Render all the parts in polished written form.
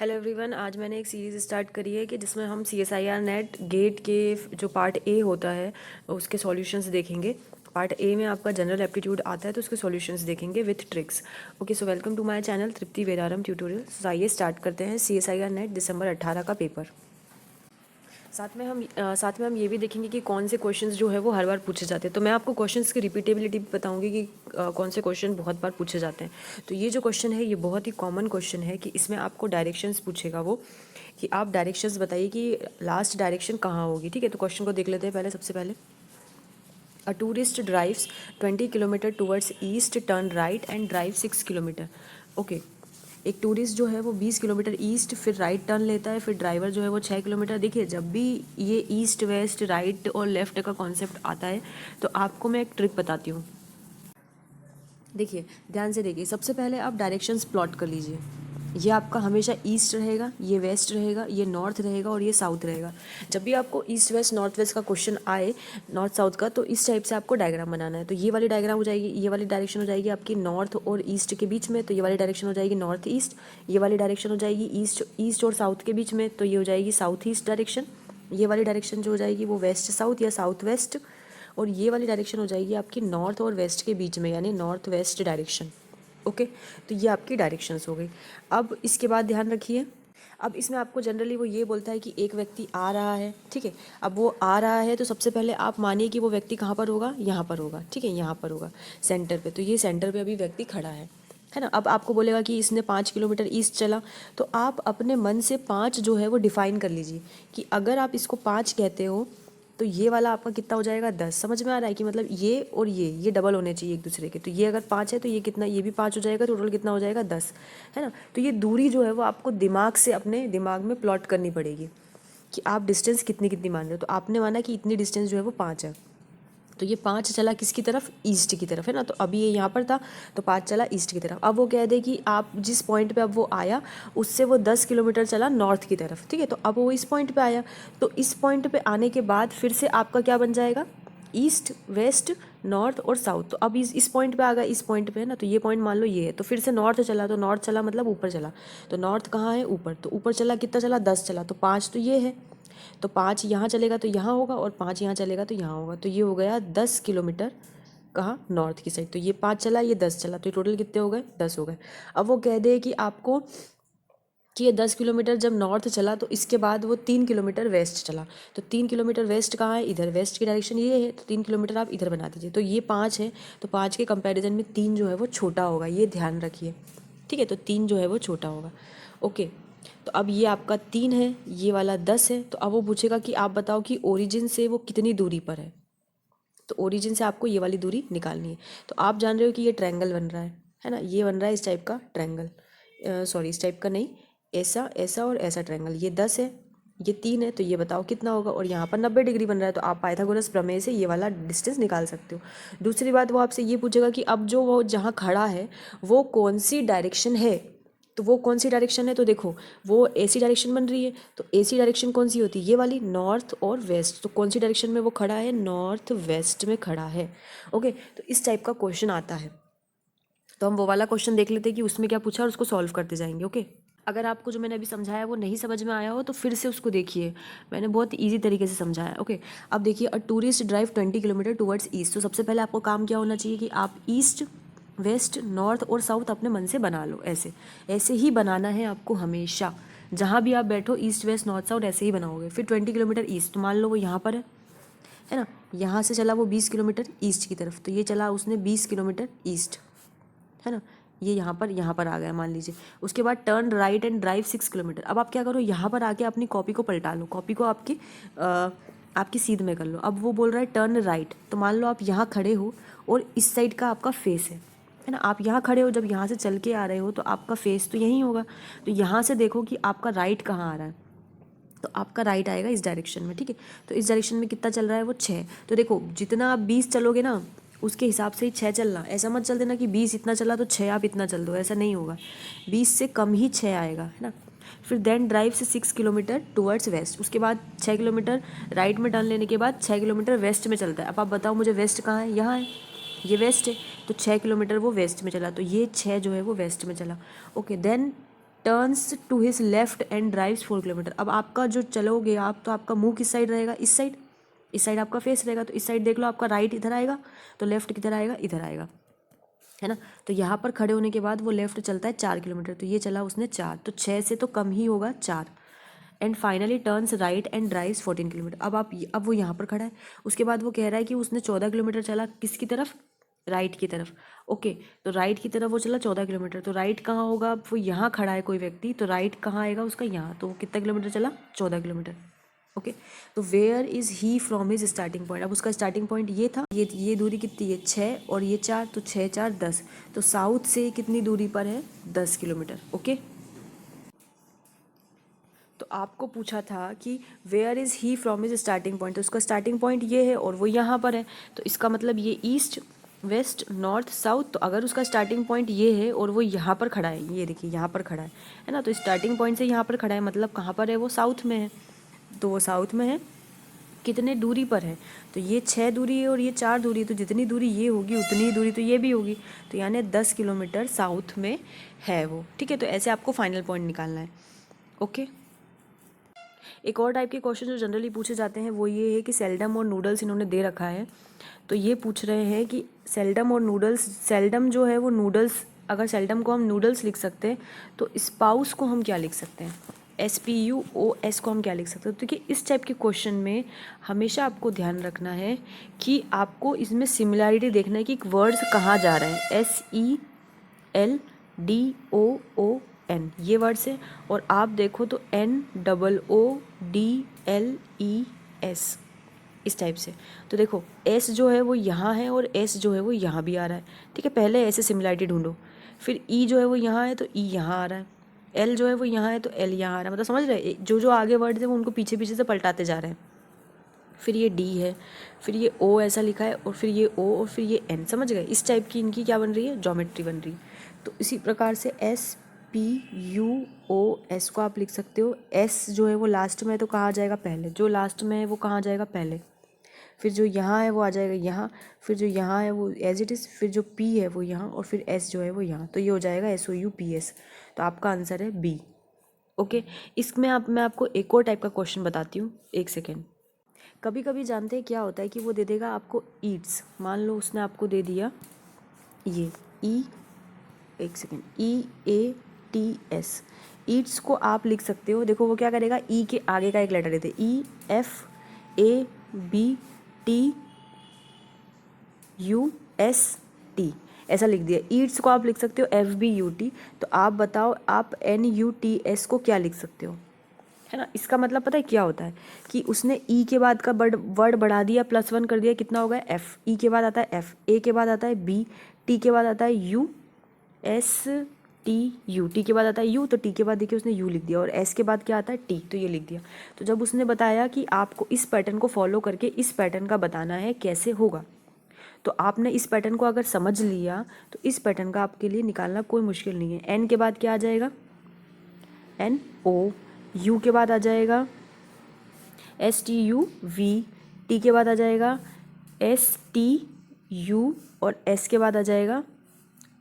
Hello everyone, आज मैंने एक सीरीज़ स्टार्ट करी है कि जिसमें हम CSIR नेट गेट के जो पार्ट ए होता है उसके सॉल्यूशंस देखेंगे। पार्ट ए में आपका जनरल एप्टीट्यूड आता है तो उसके सॉल्यूशंस देखेंगे with tricks. Okay, so welcome to my channel Tripti Vedaram tutorial. So आइए स्टार्ट करते हैं CSIR नेट दिसंबर 18 का पेपर। साथ में हम ये भी देखेंगे कि कौन से क्वेश्चंस जो है वो हर बार पूछे जाते हैं। तो मैं आपको क्वेश्चंस की रिपीटेबिलिटी भी बताऊंगी कि कौन से क्वेश्चन बहुत बार पूछे जाते हैं। तो ये जो क्वेश्चन है ये बहुत ही कॉमन क्वेश्चन है कि इसमें आपको डायरेक्शंस पूछेगा वो, कि आप डायरेक्शंस बताइए कि लास्ट डायरेक्शन कहाँ होगी। ठीक है, तो क्वेश्चन को देख लेते हैं। सबसे पहले a tourist drives 20 kilometre towards east, turn right and drive 6 kilometre. Okay, एक टूरिस्ट जो है वो 20 किलोमीटर ईस्ट फिर राइट टर्न लेता है, फिर ड्राइवर जो है वो 6 किलोमीटर। देखिए, जब भी ये ईस्ट वेस्ट राइट और लेफ्ट का कॉन्सेप्ट आता है तो आपको मैं एक ट्रिक बताती हूँ। देखिए, ध्यान से देखिए, सबसे पहले आप डायरेक्शंस प्लॉट कर लीजिए। ये आपका हमेशा ईस्ट रहेगा, ये वेस्ट रहेगा, ये नॉर्थ रहेगा और ये साउथ रहेगा। जब भी आपको ईस्ट वेस्ट नॉर्थ वेस्ट का क्वेश्चन आए, नॉर्थ साउथ का, तो इस टाइप से आपको डायग्राम बनाना है। तो ये वाली डायग्राम हो जाएगी, ये वाली डायरेक्शन हो जाएगी आपकी नॉर्थ और ईस्ट के बीच में, तो ये वाली डायरेक्शन हो जाएगी नॉर्थ ईस्ट। ये वाली डायरेक्शन हो जाएगी ईस्ट और साउथ के बीच में, तो ये हो जाएगी साउथ ईस्ट डायरेक्शन। ये वाली डायरेक्शन जो हो जाएगी वो वेस्ट साउथ या साउथ वेस्ट। और ये वाली डायरेक्शन हो जाएगी आपकी नॉर्थ और वेस्ट के बीच में, यानी नॉर्थ वेस्ट डायरेक्शन। ओके, तो ये आपकी डायरेक्शंस हो गई। अब इसके बाद ध्यान रखिए, अब इसमें आपको जनरली वो ये बोलता है कि एक व्यक्ति आ रहा है। ठीक है, अब वो आ रहा है तो सबसे पहले आप मानिए कि वो व्यक्ति कहाँ पर होगा, यहाँ पर होगा। ठीक है, यहाँ पर होगा सेंटर पे। तो ये सेंटर पे अभी व्यक्ति खड़ा है ना। अब आपको बोलेगा कि इसने 5 किलोमीटर ईस्ट चला, तो आप अपने मन से 5 जो है वो डिफाइन कर लीजिए कि अगर आप इसको 5 कहते हो तो ये वाला आपका कितना हो जाएगा, 10। समझ में आ रहा है कि मतलब ये और ये डबल होने चाहिए एक दूसरे के। तो ये अगर 5 है तो ये कितना, ये भी 5 हो जाएगा, टोटल कितना हो जाएगा, 10, है ना। तो ये दूरी जो है वो आपको दिमाग से अपने दिमाग में प्लॉट करनी पड़ेगी कि आप डिस्टेंस कितनी कितनी मान रहे हो। तो आपने माना कि इतनी डिस्टेंस जो है वो 5 है, तो ये 5 चला किसकी तरफ, ईस्ट की तरफ, है ना। तो अभी ये यहाँ पर था तो 5 चला ईस्ट की तरफ। अब वो कह दे कि आप जिस पॉइंट पे अब वो आया उससे वो 10 किलोमीटर चला नॉर्थ की तरफ। ठीक है, तो अब वो इस पॉइंट पे आया, तो इस पॉइंट पे आने के बाद फिर से आपका क्या बन जाएगा, ईस्ट वेस्ट नॉर्थ और साउथ। तो अब इस पॉइंट पे आ गया, इस पॉइंट पे, है ना। तो ये पॉइंट मान लो ये है, तो फिर से नॉर्थ चला, तो नॉर्थ चला मतलब ऊपर चला। तो नॉर्थ कहाँ है, ऊपर। तो ऊपर चला, कितना चला, 10 चला। तो 5 तो ये है, तो 5 यहाँ चलेगा तो यहाँ होगा, और 5 यहाँ चलेगा तो यहाँ होगा। तो ये हो गया 10 किलोमीटर कहाँ, नॉर्थ की साइड। तो ये 5 चला, ये 10 चला, तो ये टोटल कितने हो गए, 10 हो गए। अब वो कह दे कि आपको कि ये 10 किलोमीटर जब नॉर्थ चला तो इसके बाद वो 3 किलोमीटर वेस्ट चला। तो 3 किलोमीटर वेस्ट कहाँ है, इधर, वेस्ट की डायरेक्शन ये है, तो 3 किलोमीटर आप इधर बना दीजिए। तो ये 5 है, तो 5 के कंपैरिजन में 3 जो है वो छोटा होगा, ये ध्यान रखिए। ठीक है, तो 3 जो है वो छोटा होगा। ओके, तो अब ये आपका 3 है, ये वाला 10 है। तो अब वो पूछेगा कि आप बताओ कि ओरिजिन से वो कितनी दूरी पर है। तो ओरिजिन से आपको ये वाली दूरी निकालनी है। तो आप जान रहे हो कि ये ट्रायंगल बन रहा है ना, ये बन रहा है इस टाइप का ट्रायंगल, सॉरी इस टाइप का नहीं, ऐसा ऐसा और ऐसा ट्रायंगल। ये 10 है, ये 3 है, तो ये बताओ कितना होगा। और यहाँ पर 90 डिग्री बन रहा है, तो आप पाइथागोरस प्रमेय से ये वाला डिस्टेंस निकाल सकते हो। दूसरी बात, वो आपसे ये पूछेगा कि अब जो वो जहाँ खड़ा है वो कौन सी डायरेक्शन है। तो वो कौन सी डायरेक्शन है, तो देखो वो ऐसी डायरेक्शन बन रही है, तो ऐसी डायरेक्शन कौन सी होती है, ये वाली, नॉर्थ और वेस्ट। तो कौन सी डायरेक्शन में वो खड़ा है, नॉर्थ वेस्ट में खड़ा है। ओके, तो इस टाइप का क्वेश्चन आता है। तो हम वो वाला क्वेश्चन देख लेते हैं कि उसमें क्या पूछा और उसको सॉल्व करते जाएंगे। ओके, अगर आपको जो मैंने अभी समझाया वो नहीं समझ में आया हो तो फिर से उसको देखिए, मैंने बहुत ईजी तरीके से समझाया। ओके, अब देखिए, a tourist drive 20 kilometre towards east. तो सबसे पहले आपको काम क्या होना चाहिए कि आप ईस्ट वेस्ट नॉर्थ और साउथ अपने मन से बना लो। ऐसे ऐसे ही बनाना है आपको हमेशा, जहाँ भी आप बैठो ईस्ट वेस्ट नॉर्थ साउथ ऐसे ही बनाओगे। फिर 20 किलोमीटर ईस्ट, तो मान लो वो यहाँ पर है ना। यहाँ से चला वो 20 किलोमीटर ईस्ट की तरफ, तो ये चला उसने 20 किलोमीटर ईस्ट, है ना। ये यहाँ पर आ गया मान लीजिए। उसके बाद turn right and drive 6 kilometre. अब आप क्या करो, यहाँ पर आके अपनी कॉपी को पलटा लो, कॉपी को आपकी सीध में कर लो। अब वो बोल रहा है टर्न राइट, तो मान लो आप यहाँ खड़े हो और इस साइड का आपका फेस है ना। आप यहाँ खड़े हो, जब यहाँ से चल के आ रहे हो तो आपका फेस तो यहीं होगा। तो यहाँ से देखो कि आपका राइट कहाँ आ रहा है, तो आपका राइट आएगा इस डायरेक्शन में। ठीक है, तो इस डायरेक्शन में कितना चल रहा है वो 6। तो देखो जितना आप 20 चलोगे ना उसके हिसाब से ही 6 चलना। ऐसा मत चल देना कि 20 इतना चला तो 6 आप इतना चल दो, ऐसा नहीं होगा। 20 से कम ही 6 आएगा, है ना। फिर देन ड्राइव से 6 किलोमीटर टुवर्ड्स वेस्ट। उसके बाद 6 किलोमीटर राइट में टर्न लेने के बाद 6 किलोमीटर वेस्ट में चलता है। अब आप बताओ मुझे वेस्ट कहाँ है, यहाँ है, ये वेस्ट है, तो 6 किलोमीटर वो वेस्ट में चला, तो ये 6 जो है वो वेस्ट में चला। Okay, then turns to his left and drives 4 kilometre. अब आपका जो चलोगे आप, तो आपका मुंह किस साइड रहेगा, इस साइड, इस साइड आपका फेस रहेगा, तो इस साइड देख लो, आपका राइट इधर आएगा, तो लेफ्ट किधर आएगा, इधर आएगा, है ना। तो यहाँ पर खड़े होने के बाद वो लेफ्ट चलता है 4 किलोमीटर, तो ये चला उसने 4, तो 6 से तो कम ही होगा 4। And finally turns right and drives 14 kilometre. अब वो यहाँ पर खड़ा है, उसके बाद वो कह रहा है कि उसने 14 किलोमीटर चला, किसकी तरफ, राइट की तरफ। ओके, तो राइट की तरफ वो चला 14 किलोमीटर, तो राइट कहाँ होगा, अब वो यहाँ खड़ा है कोई व्यक्ति, तो राइट कहाँ आएगा उसका, यहाँ, तो वो कितना किलोमीटर चला, 14 किलोमीटर। ओके, तो where is he from his starting point. अब उसका स्टार्टिंग पॉइंट ये था, ये दूरी कितनी है, 6 और ये 4, तो 6 4 10, तो साउथ से कितनी दूरी पर है, 10 किलोमीटर। ओके, तो आपको पूछा था कि where is he from his starting point, तो उसका स्टार्टिंग पॉइंट ये है और वो यहाँ पर है, तो इसका मतलब ये ईस्ट वेस्ट नॉर्थ साउथ। तो अगर उसका स्टार्टिंग पॉइंट ये है और वो यहाँ पर खड़ा है, ये देखिए यहाँ पर खड़ा है ना, तो स्टार्टिंग पॉइंट से यहाँ पर खड़ा है, मतलब कहाँ पर है, वो साउथ में है, तो वो साउथ में है, कितने दूरी पर है, तो ये 6 दूरी है और ये 4 दूरी है, तो जितनी दूरी ये होगी उतनी ही दूरी तो ये भी होगी, तो यानी 10 किलोमीटर साउथ में है वो। ठीक है, तो ऐसे आपको फाइनल पॉइंट निकालना है। ओके, एक और टाइप के क्वेश्चन जो जनरली पूछे जाते हैं वो ये है कि सेल्डम और नूडल्स इन्होंने दे रखा है, तो ये पूछ रहे हैं कि सेल्डम और नूडल्स, सेल्डम जो है वो नूडल्स, अगर सेल्डम को हम नूडल्स लिख सकते हैं तो स्पाउस को हम क्या लिख सकते हैं, SPUOS को हम क्या लिख सकते हैं। तो देखिए इस टाइप के क्वेश्चन में हमेशा आपको ध्यान रखना है कि आपको इसमें सिमिलैरिटी देखना है कि वर्ड्स कहाँ जा रहे हैं, SELDOON ये वर्ड्स है, और आप देखो तो NOODLES इस टाइप से। तो देखो S जो है वो यहाँ है और S जो है वो यहाँ भी आ रहा है। ठीक है, पहले ऐसे सिमिलैरिटी ढूंढो, फिर E जो है वो यहाँ है तो E यहाँ आ रहा है, L जो है वो यहाँ है तो L यहाँ आ रहा है, मतलब समझ रहे हैं, जो जो आगे वर्ड थे वो उनको पीछे पीछे से पलटाते जा रहे हैं। फिर ये D है, फिर ये O ऐसा लिखा है, और फिर ये O, और फिर ये N, समझ गए, इस टाइप की इनकी क्या बन रही है, ज्योमेट्री बन रही है। तो इसी प्रकार से SPUOS को आप लिख सकते हो। S जो है वो लास्ट में है तो कहाँ जाएगा, पहले, जो लास्ट में है वो कहाँ जाएगा, पहले, फिर जो यहाँ है वो आ जाएगा यहाँ, फिर जो यहाँ है वो एज इट इज़, फिर जो P है वो यहाँ, और फिर S जो है वो यहाँ, तो ये हो जाएगा SOUPS। तो आपका आंसर है B। ओके, इसमें मैं आपको एक और टाइप का क्वेश्चन बताती हूँ, एक सेकेंड। कभी कभी जानते हैं क्या होता है कि वो दे देगा आपको ईट्स, मान लो उसने आपको दे दिया ये एक सेकेंड, EATS, ईट्स को आप लिख सकते हो। देखो वो क्या करेगा, E के आगे का एक लेटर देते, EFABTUST ऐसा लिख दिया। ईट्स को आप लिख सकते हो FBUT। तो आप बताओ आप NUTS को क्या लिख सकते हो, है ना। इसका मतलब पता है क्या होता है कि उसने E के बाद का वर्ड बढ़ा दिया, +1 कर दिया, कितना होगा F, E के बाद आता है F, A के बाद आता है B, T के बाद आता है U, STU, T के बाद आता है U, तो T के बाद देखिए उसने U लिख दिया, और S के बाद क्या आता है T, तो ये लिख दिया। तो जब उसने बताया कि आपको इस पैटर्न को फॉलो करके इस पैटर्न का बताना है कैसे होगा, तो आपने इस पैटर्न को अगर समझ लिया तो इस पैटर्न का आपके लिए निकालना कोई मुश्किल नहीं है। N के बाद क्या आ जाएगा, NO, U के बाद आ जाएगा STUV, T के बाद आ जाएगा STU, और S के बाद आ जाएगा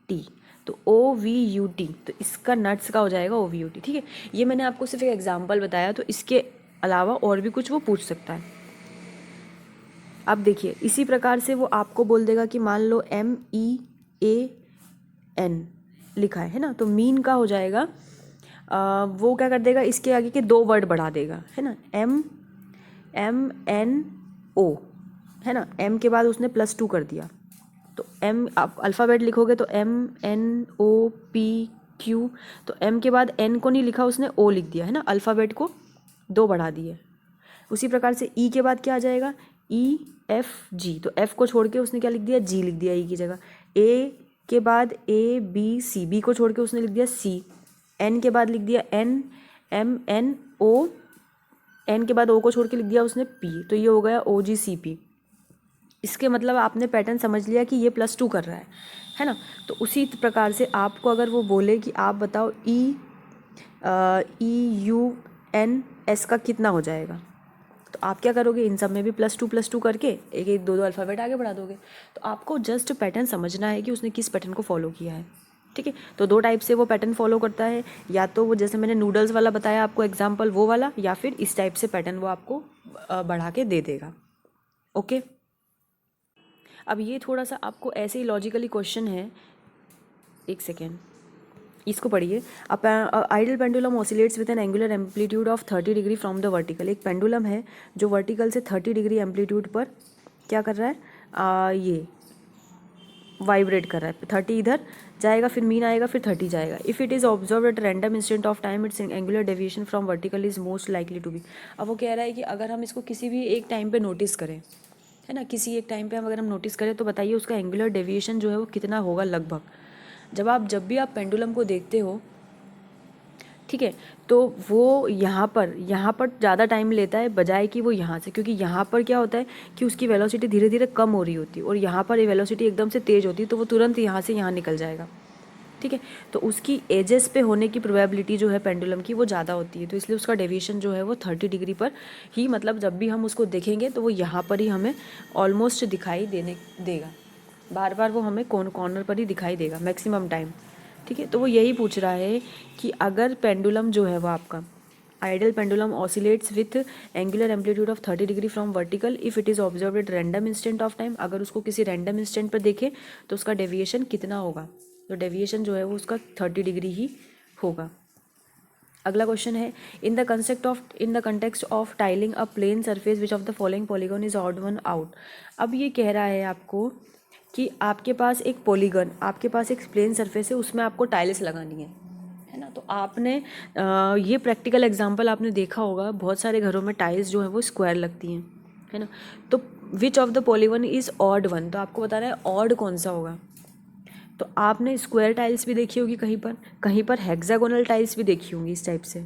T, तो OVUT, तो इसका नट्स का हो जाएगा OVUT। ठीक है, ये मैंने आपको सिर्फ एक एग्जांपल बताया, तो इसके अलावा और भी कुछ वो पूछ सकता है। अब देखिए इसी प्रकार से वो आपको बोल देगा कि मान लो MEAN लिखा है ना, तो मीन का हो जाएगा, वो क्या कर देगा, इसके आगे के 2 वर्ड बढ़ा देगा, है ना, MNO, है ना, M के बाद उसने +2 कर दिया, तो M आप अल्फ़ाबेट लिखोगे तो MNOPQ, तो M के बाद N को नहीं लिखा उसने, O लिख दिया, है ना, अल्फ़ाबेट को 2 बढ़ा दिए। उसी प्रकार से E के बाद क्या आ जाएगा, EFG, तो F को छोड़ के उसने क्या लिख दिया, G लिख दिया E की जगह। A के बाद ABC, B को छोड़ के उसने लिख दिया C, N के बाद लिख दिया NMNO, N के बाद O को छोड़ के लिख दिया उसने P, तो ये हो गया OGCP। इसके मतलब आपने पैटर्न समझ लिया कि ये +2 कर रहा है ना। तो उसी प्रकार से आपको अगर वो बोले कि आप बताओ EUNS का कितना हो जाएगा, तो आप क्या करोगे, इन सब में भी +2 करके एक एक 2 2 अल्फ़ाबेट आगे बढ़ा दोगे। तो आपको जस्ट पैटर्न समझना है कि उसने किस पैटर्न को फॉलो किया है। ठीक है। तो दो टाइप से वो पैटर्न फॉलो करता है, या तो वो जैसे मैंने नूडल्स वाला बताया आपको एग्जाम्पल वो वाला, या फिर इस टाइप से पैटर्न वो आपको बढ़ा के दे देगा। ओके, अब ये थोड़ा सा आपको ऐसे ही लॉजिकली क्वेश्चन है, एक सेकेंड, इसको पढ़िए। Ideal pendulum oscillates with an angular amplitude of 30 degree from the vertical. एक पेंडुलम है जो वर्टिकल से 30 डिग्री एम्पलीट्यूड पर क्या कर रहा है, ये वाइब्रेट कर रहा है। 30 इधर जाएगा, फिर मीन आएगा, फिर 30 जाएगा। If it is observe at random instant of time, its angular deviation from vertical is most likely to be. अब वो कह रहा है कि अगर हम इसको किसी भी एक टाइम पे नोटिस करें, है ना, किसी एक टाइम पे अगर हम नोटिस करें तो बताइए उसका एंगुलर डेविएशन जो है वो कितना होगा लगभग। जब भी आप पेंडुलम को देखते हो, ठीक है, तो वो यहाँ पर ज़्यादा टाइम लेता है बजाय कि वो यहाँ से, क्योंकि यहाँ पर क्या होता है कि उसकी वेलोसिटी धीरे धीरे कम हो रही होती है और यहाँ पर ये वेलोसिटी एकदम से तेज़ होती है, तो वो तुरंत यहाँ से यहाँ निकल जाएगा। ठीक है, तो उसकी एजेस पे होने की प्रोबेबिलिटी जो है पेंडुलम की वो ज़्यादा होती है, तो इसलिए उसका डेविएशन जो है वो 30 डिग्री पर ही, मतलब जब भी हम उसको देखेंगे तो वो यहाँ पर ही हमें ऑलमोस्ट दिखाई देगा, बार बार वो हमें कॉर्नर पर ही दिखाई देगा मैक्सिमम टाइम। ठीक है, तो वो यही पूछ रहा है कि अगर पेंडुलम जो है वो आपका ideal pendulum oscillates with angular amplitude of 30 degree from vertical, if it is observe at random instant of time, अगर उसको किसी रैंडम इंस्टेंट पर देखे तो उसका डेविएशन कितना होगा, तो डेविएशन जो है वो उसका 30 डिग्री ही होगा। अगला क्वेश्चन है, in the context of tiling a plane surface which of the following polygon is odd one out. अब ये कह रहा है आपको कि आपके पास एक पॉलीगन, आपके पास एक प्लेन सरफेस है, उसमें आपको टाइल्स लगानी है ना। तो आपने ये प्रैक्टिकल एग्जांपल आपने देखा होगा, बहुत सारे घरों में टाइल्स जो है वो स्क्वायर लगती हैं, है ना। तो विच of the polygon is odd one, तो आपको बताना है ऑड कौन सा होगा। तो आपने स्क्वायर टाइल्स भी देखी होगी कहीं पर हेक्सागोनल टाइल्स भी देखी होंगी इस टाइप से।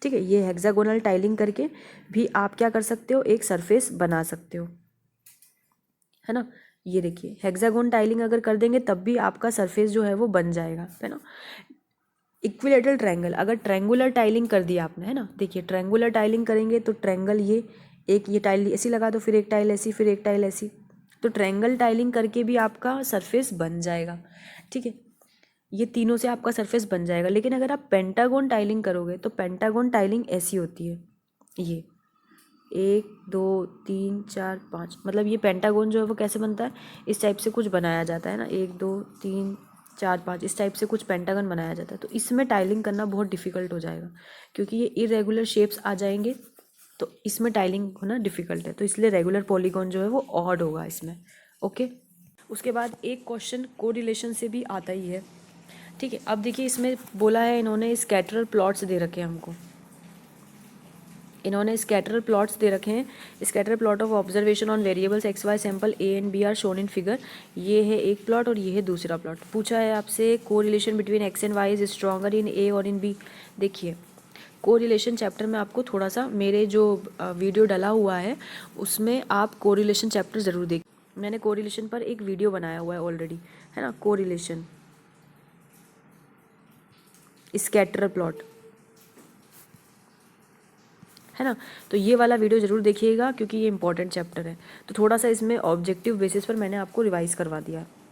ठीक है, ये हेक्सागोनल टाइलिंग करके भी आप क्या कर सकते हो, एक सरफेस बना सकते हो, है ना। ये देखिए हेक्सागोन टाइलिंग अगर कर देंगे तब भी आपका सरफेस जो है वो बन जाएगा, है ना। इक्विलेटरल ट्रायंगल, अगर ट्रायंगुलर टाइलिंग कर दिया आपने, है ना, देखिए ट्रायंगुलर टाइलिंग करेंगे तो ट्रायंगल ये टाइल ऐसी लगा दो, फिर एक टाइल ऐसी, फिर एक टाइल ऐसी, तो ट्रायंगल टाइलिंग करके भी आपका सरफेस बन जाएगा। ठीक है, ये तीनों से आपका सरफेस बन जाएगा। लेकिन अगर आप पेंटागोन टाइलिंग करोगे तो पेंटागोन टाइलिंग ऐसी होती है, ये 1 2 3 4 5, मतलब ये पेंटागोन जो है वो कैसे बनता है, इस टाइप से कुछ बनाया जाता है ना, 1 2 3 4 5 इस टाइप से कुछ पेंटागन बनाया जाता है। तो इसमें टाइलिंग करना बहुत डिफिकल्ट हो जाएगा, क्योंकि ये इरेगुलर शेप्स आ जाएंगे, तो इसमें टाइलिंग होना डिफिकल्ट है, तो इसलिए रेगुलर पॉलीगॉन जो है वो ऑड होगा इसमें। ओके, उसके बाद एक क्वेश्चन कोरिलेशन से भी आता ही है। ठीक है, अब देखिए इसमें बोला है, इन्होंने स्कैटरर प्लॉट्स दे रखे हैं हमको, इन्होंने स्कैटरर प्लॉट्स दे रखे हैं। Scatter plot of observation on variables X Y sample A and B are shown in figure. ये है एक प्लॉट और ये है दूसरा प्लॉट। पूछा है आपसे correlation between X and Y is stronger in A और इन बी। देखिए कोरिलेशन चैप्टर में आपको थोड़ा सा, मेरे जो वीडियो डला हुआ है उसमें आप कोरिलेशन चैप्टर ज़रूर देखिए, मैंने कोरिलेशन पर एक वीडियो बनाया हुआ है ऑलरेडी, है ना, कोरिलेशन स्कैटरर प्लॉट, है ना। तो ये वाला वीडियो ज़रूर देखिएगा क्योंकि ये इंपॉर्टेंट चैप्टर है। तो थोड़ा सा इसमें ऑब्जेक्टिव बेसिस पर मैंने आपको रिवाइज़ करवा दिया है।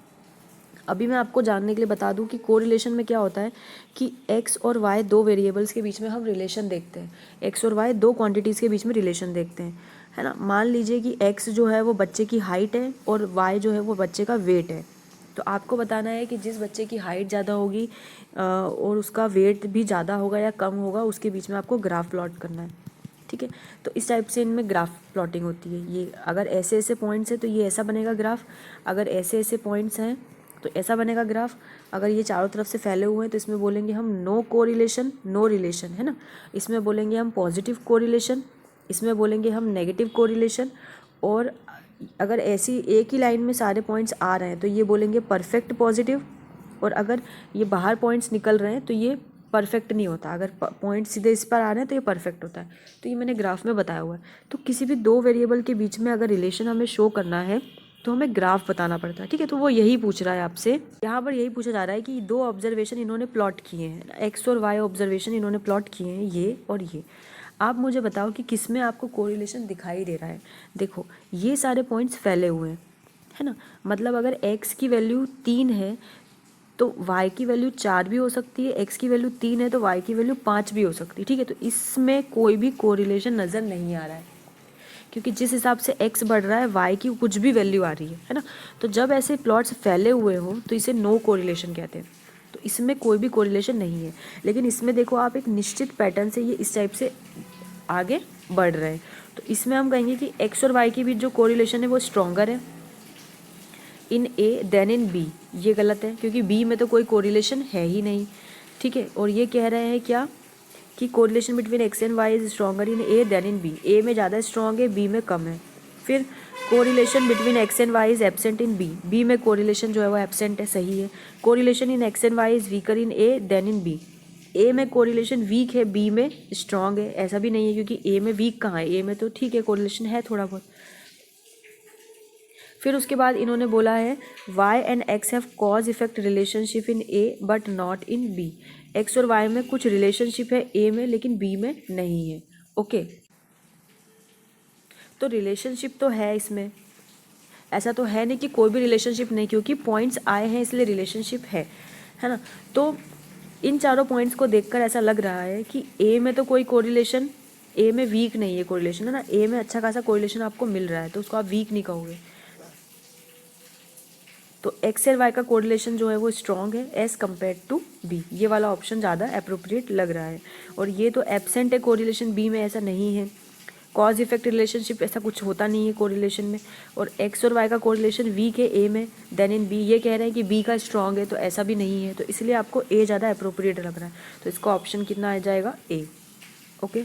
अभी मैं आपको जानने के लिए बता दूं कि कोरिलेशन में क्या होता है कि एक्स और वाई दो वेरिएबल्स के बीच में हम रिलेशन देखते हैं, एक्स और वाई दो क्वांटिटीज़ के बीच में रिलेशन देखते हैं, है ना। मान लीजिए कि एक्स जो है वो बच्चे की हाइट है और वाई जो है वो बच्चे का वेट है। तो आपको बताना है कि जिस बच्चे की हाइट ज़्यादा होगी और उसका वेट भी ज़्यादा होगा या कम होगा, उसके बीच में आपको ग्राफ प्लॉट करना है। ठीक है, तो इस टाइप से इनमें ग्राफ प्लॉटिंग होती है। ये अगर ऐसे ऐसे पॉइंट्स हैं तो ये ऐसा बनेगा ग्राफ, अगर ऐसे ऐसे पॉइंट्स हैं तो ऐसा बनेगा ग्राफ, अगर ये चारों तरफ से फैले हुए हैं तो इसमें बोलेंगे हम नो कोरिलेशन नो रिलेशन, है ना। इसमें बोलेंगे हम पॉजिटिव कोरिलेशन, इसमें बोलेंगे हम नेगेटिव कोरिलेशन। और अगर ऐसी एक ही लाइन में सारे पॉइंट्स आ रहे हैं तो ये बोलेंगे परफेक्ट पॉजिटिव, और अगर ये बाहर पॉइंट्स निकल रहे हैं तो ये परफेक्ट नहीं होता, अगर पॉइंट सीधे इस पर आ रहे हैं तो ये परफेक्ट होता है। तो ये मैंने ग्राफ में बताया हुआ है। तो किसी भी दो वेरिएबल के बीच में अगर रिलेशन हमें शो करना है तो हमें ग्राफ बताना पड़ता है। ठीक है, तो वो यही पूछ रहा है आपसे, यहाँ पर यही पूछा जा रहा है कि दो ऑब्जर्वेशन इन्होंने प्लॉट किए हैं, एक्स और वाई ऑब्जर्वेशन इन्होंने प्लॉट किए हैं, ये और ये। आप मुझे बताओ कि किस में आपको कोरिलेशन दिखाई दे रहा है। देखो ये सारे पॉइंट्स फैले हुए हैं, है ना, मतलब अगर एक्स की वैल्यू 3 है तो y की वैल्यू 4 भी हो सकती है, x की वैल्यू 3 है तो y की वैल्यू 5 भी हो सकती है, ठीक है। तो इसमें कोई भी कोरिलेशन नज़र नहीं आ रहा है, क्योंकि जिस हिसाब से x बढ़ रहा है y की कुछ भी वैल्यू आ रही है ना। तो जब ऐसे प्लॉट्स फैले हुए हो तो इसे नो कोरिलेशन कहते हैं। तो इसमें कोई भी कोरिलेशन नहीं है, लेकिन इसमें देखो आप एक निश्चित पैटर्न से ये इस टाइप से आगे बढ़ रहे हैं। तो इसमें हम कहेंगे कि x और y के बीच जो कोरिलेशन है वो स्ट्रॉन्गर है इन A देन इन B। ये गलत है, क्योंकि B में तो कोई कोरिलेशन है ही नहीं, ठीक है। और ये कह रहे हैं क्या कि correlation between X and Y is stronger in A than in B। A में ज़्यादा स्ट्रॉन्ग है, B में कम है। फिर correlation between X and Y is absent in B। B में कोरिलेशन जो है वो एब्सेंट है, सही है। Correlation in X and Y is weaker in A than in B। A में कोरिलेशन वीक है, B में स्ट्रॉन्ग है, ऐसा भी नहीं है, क्योंकि A में वीक कहाँ है, A में तो ठीक है कोरिलेशन है थोड़ा बहुत। फिर उसके बाद इन्होंने बोला है y and x have cause effect relationship in A but not in B। x और y में कुछ रिलेशनशिप है A में लेकिन B में नहीं है, ओके। तो रिलेशनशिप तो है इसमें, ऐसा तो है नहीं कि कोई भी रिलेशनशिप नहीं, क्योंकि पॉइंट्स आए हैं इसलिए रिलेशनशिप है ना। तो इन चारों पॉइंट्स को देखकर ऐसा लग रहा है कि A में तो कोई कोरिलेशन, A में वीक नहीं है कोरिलेशन, है ना। A में अच्छा खासा कोरिलेशन आपको मिल रहा है, तो उसको आप वीक नहीं कहोगे। तो एक्स और वाई का कोरिलेशन जो है वो स्ट्रॉन्ग है एज़ कम्पेयर टू बी। ये वाला ऑप्शन ज़्यादा अप्रोप्रिएट लग रहा है। और ये तो एब्सेंट है कोरिलेशन, बी में ऐसा नहीं है। कॉज इफेक्ट रिलेशनशिप ऐसा कुछ होता नहीं है कोरिलेशन में। और एक्स और वाई का कोरिलेशन वीक है ए में देन इन बी। ये कह रहे हैं कि बी का स्ट्रॉन्ग है, तो ऐसा भी नहीं है, तो इसलिए आपको ए ज़्यादा अप्रोप्रिएट लग रहा है। तो इसका ऑप्शन कितना आ जाएगा, ए, ओके।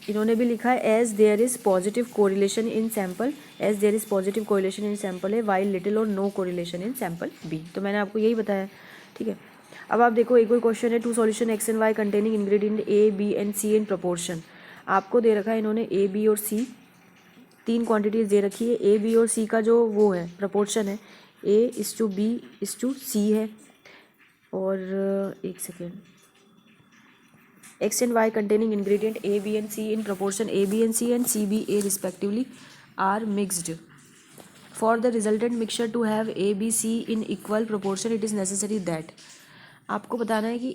इन्होंने भी लिखा है as there is positive correlation in sample, as there is positive correlation in sample है वाइल लिटिल और no correlation in sample B. तो मैंने आपको यही बताया, ठीक है। अब आप देखो एक और क्वेश्चन है, two solution X and Y containing ingredient A B and C in proportion. आपको दे रखा है इन्होंने ए बी और सी, तीन क्वांटिटीज दे रखी है। ए बी और सी का जो वो है प्रपोर्शन है A:B:C है। और एक second, X and Y containing ingredient A, B and C in proportion A, B and C and C, B, A respectively are mixed. For the resultant mixture to have A, B, C in equal proportion, it is necessary that आपको बताना है कि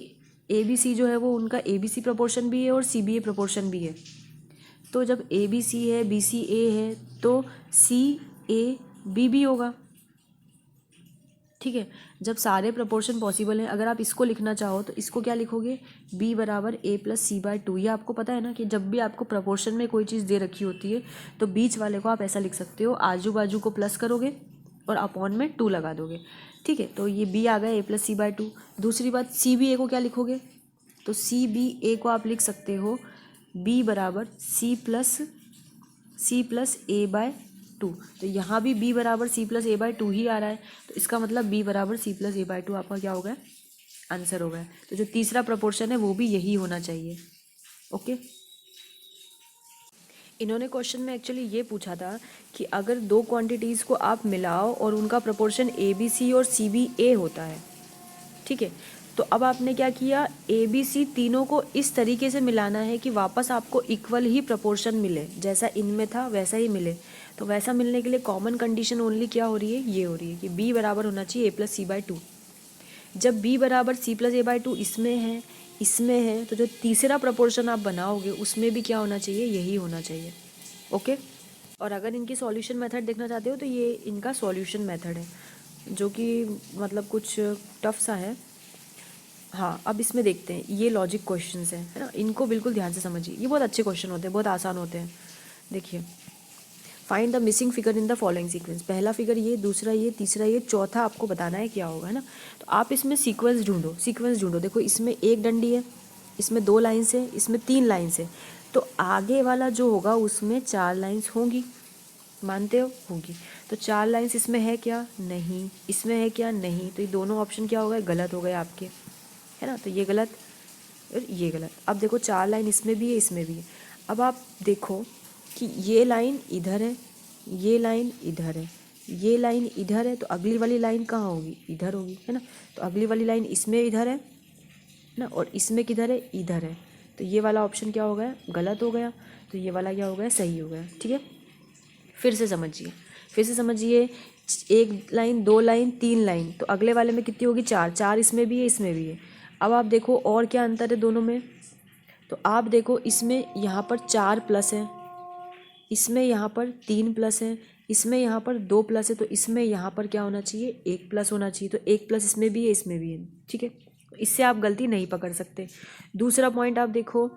A, B, C जो है वो उनका A, B, C proportion भी है और C, B, A proportion भी है। तो जब A, B, C है, B, C, A है, तो C, A, B भी होगा, ठीक है। जब सारे प्रपोर्शन पॉसिबल हैं, अगर आप इसको लिखना चाहो तो इसको क्या लिखोगे, b बराबर A+C/2। ये आपको पता है ना कि जब भी आपको प्रपोर्शन में कोई चीज़ दे रखी होती है तो बीच वाले को आप ऐसा लिख सकते हो, आजू बाजू को प्लस करोगे और अपॉन में 2 लगा दोगे, ठीक है। तो ये b आ गया A+C/2। दूसरी बात, C/B/A को क्या लिखोगे, तो C/B/A को आप लिख सकते हो b बराबर C+A/2। तो यहाँ भी b बराबर C+A/2 ही आ रहा है, तो इसका मतलब b बराबर C+A/2 आपका क्या हो गया, आंसर हो गया। तो जो तीसरा प्रपोर्शन है वो भी यही होना चाहिए, ओके। इन्होंने क्वेश्चन में एक्चुअली ये पूछा था कि अगर दो क्वांटिटीज़ को आप मिलाओ और उनका प्रपोर्शन ABC और CBA होता है, ठीक है। तो अब आपने क्या किया, ABC तीनों को इस तरीके से मिलाना है कि वापस आपको इक्वल ही प्रपोर्शन मिले, जैसा इनमें था वैसा ही मिले। तो वैसा मिलने के लिए कॉमन कंडीशन ओनली क्या हो रही है, ये हो रही है कि b बराबर होना चाहिए A+C/2। जब b बराबर C+A/2 इसमें है तो जो तीसरा प्रपोर्शन आप बनाओगे उसमें भी क्या होना चाहिए, यही होना चाहिए, ओके। और अगर इनकी सॉल्यूशन मेथड देखना चाहते हो तो ये इनका सॉल्यूशन मेथड है, जो कि मतलब कुछ टफ सा है। हाँ, अब इसमें देखते हैं, ये लॉजिक क्वेश्चंस हैं, है ना। इनको बिल्कुल ध्यान से समझिए, ये बहुत अच्छे क्वेश्चन होते हैं, बहुत आसान होते हैं। देखिए, find the missing figure in the following sequence. पहला फिगर ये, दूसरा ये, तीसरा ये, चौथा आपको बताना है क्या होगा, है ना। तो आप इसमें सीक्वेंस ढूंढो। देखो इसमें एक डंडी है, इसमें 2 लाइन्स है, इसमें 3 लाइन्स है, तो आगे वाला जो होगा उसमें 4 लाइन्स होंगी, मानते हो, होगी। तो 4 लाइन्स इसमें है क्या, नहीं। इसमें है क्या, नहीं। तो ये दोनों ऑप्शन क्या हो गए, गलत हो गए आपके, है ना। तो ये गलत और ये गलत। अब देखो 4 लाइन इसमें भी है, इसमें भी है। अब आप देखो कि ये लाइन इधर है, ये लाइन इधर है, ये लाइन इधर है, तो अगली वाली लाइन कहाँ होगी, इधर होगी, है ना। तो अगली वाली लाइन इसमें इधर है ना, और इसमें किधर है, इधर है। तो ये वाला ऑप्शन क्या हो गया, गलत हो गया। तो ये वाला क्या हो गया, सही हो गया, ठीक है। फिर से समझिए एक लाइन, दो लाइन, तीन लाइन, तो अगले वाले में कितनी होगी? चार। चार इसमें भी है, इसमें भी है। अब आप देखो और क्या अंतर है दोनों में, तो आप देखो इसमें यहाँ पर 4 प्लस है, इसमें यहाँ पर 3 प्लस है, इसमें यहाँ पर 2 प्लस है, तो इसमें यहाँ पर क्या होना चाहिए? 1 प्लस होना चाहिए। तो 1 प्लस इसमें भी है, इसमें भी है। ठीक है, इससे आप गलती नहीं पकड़ सकते। दूसरा पॉइंट आप देखो,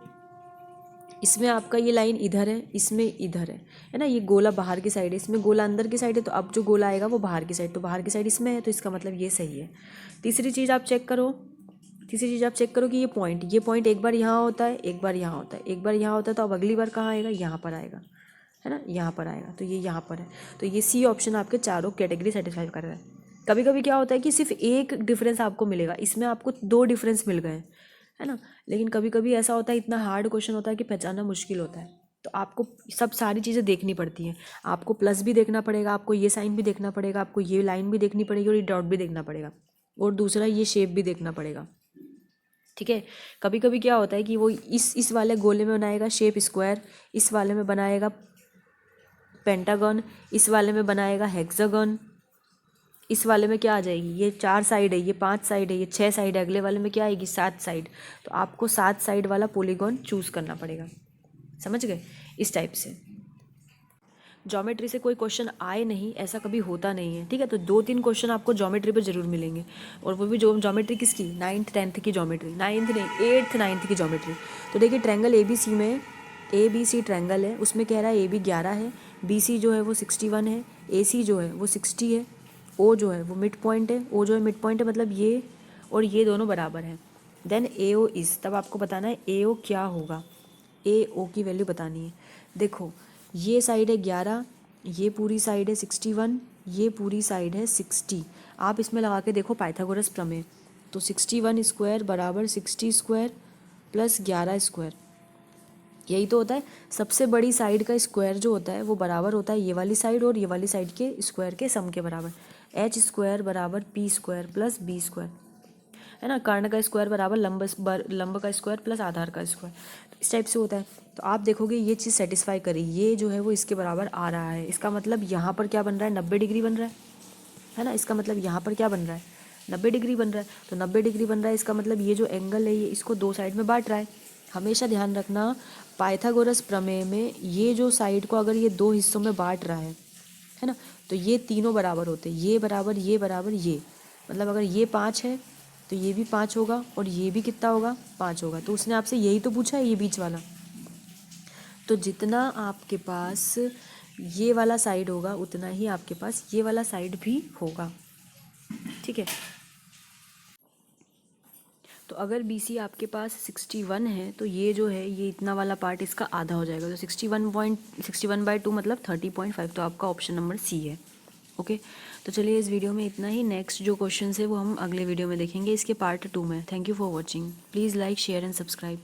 इसमें आपका ये लाइन इधर है, इसमें इधर है ना, ये गोला बाहर की साइड है, इसमें गोला अंदर की साइड है, तो अब जो गोला आएगा वो बाहर की साइड, तो बाहर की साइड इसमें है, तो इसका मतलब ये सही है। तीसरी चीज़ आप चेक करो, कि ये पॉइंट एक बार यहाँ होता है, एक बार यहाँ होता है, एक बार यहाँ होता है, तो अब अगली बार कहाँ आएगा? यहाँ पर आएगा, है ना, यहाँ पर आएगा, तो ये यहाँ पर है। तो ये सी ऑप्शन आपके चारों कैटेगरी सेटिस्फाई कर रहा है। कभी कभी क्या होता है कि सिर्फ एक डिफरेंस आपको मिलेगा, इसमें आपको 2 डिफरेंस मिल गए, है ना, लेकिन कभी कभी ऐसा होता है, इतना हार्ड क्वेश्चन होता है कि पहचानना मुश्किल होता है, तो आपको सब सारी चीज़ें देखनी पड़ती हैं। आपको प्लस भी देखना पड़ेगा, आपको ये साइन भी देखना पड़ेगा, आपको ये लाइन भी देखनी पड़ेगी और ये डॉट भी देखना पड़ेगा, और दूसरा ये शेप भी देखना पड़ेगा। ठीक है, कभी कभी क्या होता है कि वो इस वाले गोले में बनाएगा शेप स्क्वायर, इस वाले में बनाएगा पेंटागन, इस वाले में बनाएगा हेक्सागन, इस वाले में क्या आ जाएगी? ये 4 साइड है, ये 5 साइड है, ये 6 साइड है, अगले वाले में क्या आएगी? 7 साइड। तो आपको 7 साइड वाला पॉलीगॉन चूज़ करना पड़ेगा। समझ गए? इस टाइप से ज्योमेट्री से कोई क्वेश्चन आए नहीं, ऐसा कभी होता नहीं है। ठीक है, तो 2-3 क्वेश्चन आपको ज्योमेट्री पे जरूर मिलेंगे, और वो भी जो ज्योमेट्री किसकी? 9th 10th की ज्योमेट्री, 9th नहीं 8th 9th की ज्योमेट्री। तो देखिए ट्रैंगल ABC में, ABC ट्रैंगल है, उसमें कह रहा है AB 11 है, BC जो है वो 61 है, AC जो है वो 60 है, O जो है वो मिड पॉइंट है, O जो है मिड पॉइंट है, मतलब ये और ये दोनों बराबर हैं। देन AO इज़, तब आपको बताना है AO क्या होगा, AO की वैल्यू बतानी है। देखो ये साइड है 11, ये पूरी साइड है 61, ये पूरी साइड है 60। आप इसमें लगा के देखो पाइथागोरस प्रमेय, तो 61 स्क्वायर बराबर 60 स्क्वायर प्लस 11 स्क्वायर, यही तो होता है। सबसे बड़ी साइड का स्क्वायर जो होता है वो बराबर होता है ये वाली साइड और ये वाली साइड के स्क्वायर के सम के बराबर। H स्क्वायर बराबर P square plus B square, है ना, कर्ण का स्क्वायर बराबर लंब का स्क्वायर प्लस आधार का स्क्वायर, तो इस टाइप से होता है। तो आप देखोगे ये चीज़ सेटिस्फाई करी, ये जो है वो इसके बराबर आ रहा है, इसका मतलब यहाँ पर क्या बन रहा है? 90 डिग्री बन रहा है ना, इसका मतलब यहाँ पर क्या बन रहा है? 90 डिग्री बन रहा है। तो 90 डिग्री बन रहा है, इसका मतलब ये जो एंगल है ये इसको 2 साइड में बांट रहा है। हमेशा ध्यान रखना, पाइथागोरस प्रमेय में ये जो साइड को अगर ये 2 हिस्सों में बांट रहा है ना, तो ये तीनों बराबर होते हैं, ये बराबर, ये बराबर, ये, मतलब अगर ये 5 है तो ये भी 5 होगा, और ये भी कितना होगा? 5 होगा। तो उसने आपसे यही तो पूछा है, ये बीच वाला। तो जितना आपके पास ये वाला साइड होगा उतना ही आपके पास ये वाला साइड भी होगा। ठीक है, तो अगर BC आपके पास 61 है तो ये जो है ये इतना वाला पार्ट इसका आधा हो जाएगा, तो 61/2 मतलब 30.5, तो आपका ऑप्शन नंबर C है। ओके, तो चलिए इस वीडियो में इतना ही। नेक्स्ट जो क्वेश्चन है वो हम अगले वीडियो में देखेंगे, इसके पार्ट 2 में। Thank you for watching, please like share and subscribe.